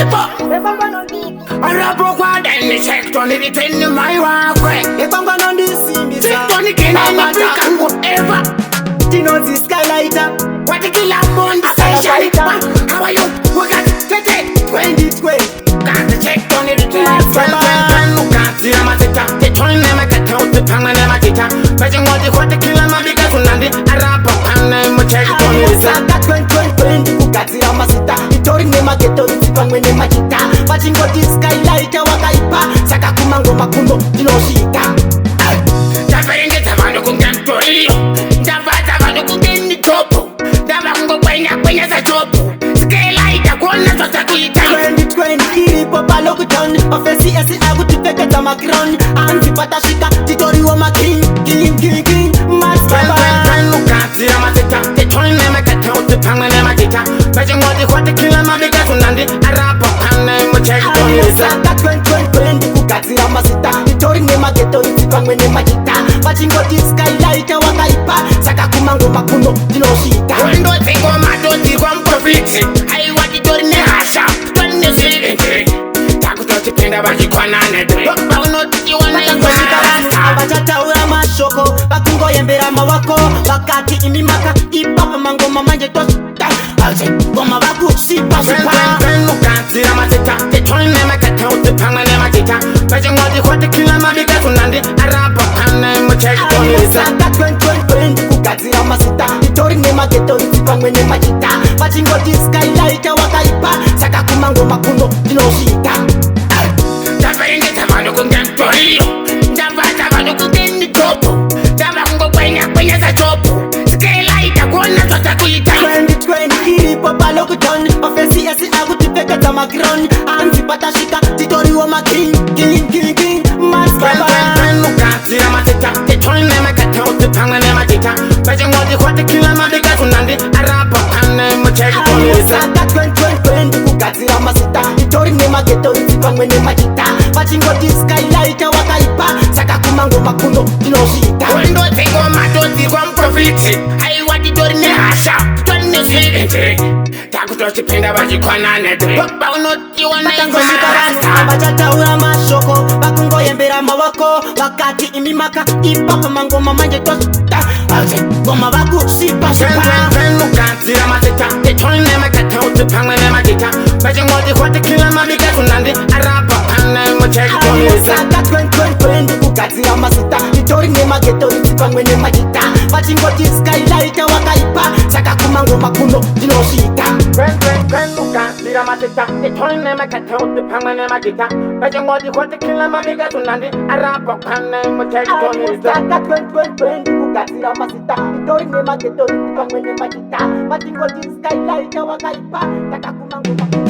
I rap rock and the check on it in my walkway. If I'm gonna do see me, Check on the king and the brick and whatever. you know this skylighter. What the killer on the station? How are you? We got it. 2020. Got the check on it. Can't see I'm a tita. The toy never get out the tongue and never get out. But you want the killer, my big Sunday. I rap up and I'm a check on it. Saka 2020 kukatira masita itori nemageto itsipamwe nemachita vachingoti skylighter wakaipa saka kumango makundo ndinoshika ndaverengedza vanhu kungamtoriyo ndavadza vanhu kungeni topu ndava kungokwenya zatopu skylighter kuona zvazakuita 2020 iripo palockdown mafesi ese akutipfekedza macron anzi patasvika titoriwo making ukadzira mazita tetoine makatauti pamwe nemagita vachingoti kwatikila mabika sunandi arapo pane muchekitonisaka 2020 kugadzira mazita itori nemageto idzi pamwe nemachita vachingoti skylighter wakaipa saka kumango makuno ndinosvika wendodzingomatodzirwa muprofiti aiwa titori nehasha tori nezvirenge takutotipinda vachikwananete paunotiiwanaivaasvika vanhu vachataura mashoko vakungoyembera mavako vakati imi maka ipapa mangoma manje tosita ngoma vakusipa ukadzira mazita tetoine makatauti pamwe nemagita vachingoti kwatikila mabika sunandi arapa pane muchekitonisaka 2020 kugadzira mazita itori nemageto idzi pamwe nemachita vachingoti skylighter wakaipa saka kumango makundo ndinosvika ndaverengedza vanhu kungamtoriyo ndavadza vanhu kungeni topu ndava kungokwenya zatopu skylighter kuona zvazakuita 2020 iripo palockdown mafesi ese akutipfekedza macron anzi patasvika titoriwo making ukadzira mazita tetoine makatauti pamwe nemagita vachingoti kwatikila mabika sunandi arapa pane muchekitonisaka 2020 kugadzira mazita itori nemageto idzi pamwe nemachita vachingoti skylighter wakaipa saka kumango makundo ndinosvika wendodzingomatodzirwa muprofiti aiwa titori nehasha tori nezvirenge takutotipinda vachikwananete vatangosvika vanhu vachataura mashoko vakungoyembera mavoko vakati imi maka ipapa mangoma manje tosita ngoma vakusipa ukadzira mazita tetoine makatauti pamwe nemagita vachingoti kwatikila mabika sunandi arapa pane muchekitonisaka 2020 kugadzira mazita itori nemageto idzi pamwe nemachita vachingoti skylighter wakaipa saka kumango makundo ndinosvika ukadzira mazita tetoine makatauti pamwe nemagita vachingoti kwatikila mabika sunandi arapa pane muchekitonisaka 2020 kugadzira mazita itori nemageto idzi pamwe nemachita vachingoti skylighter wakaipa saka kumango makundo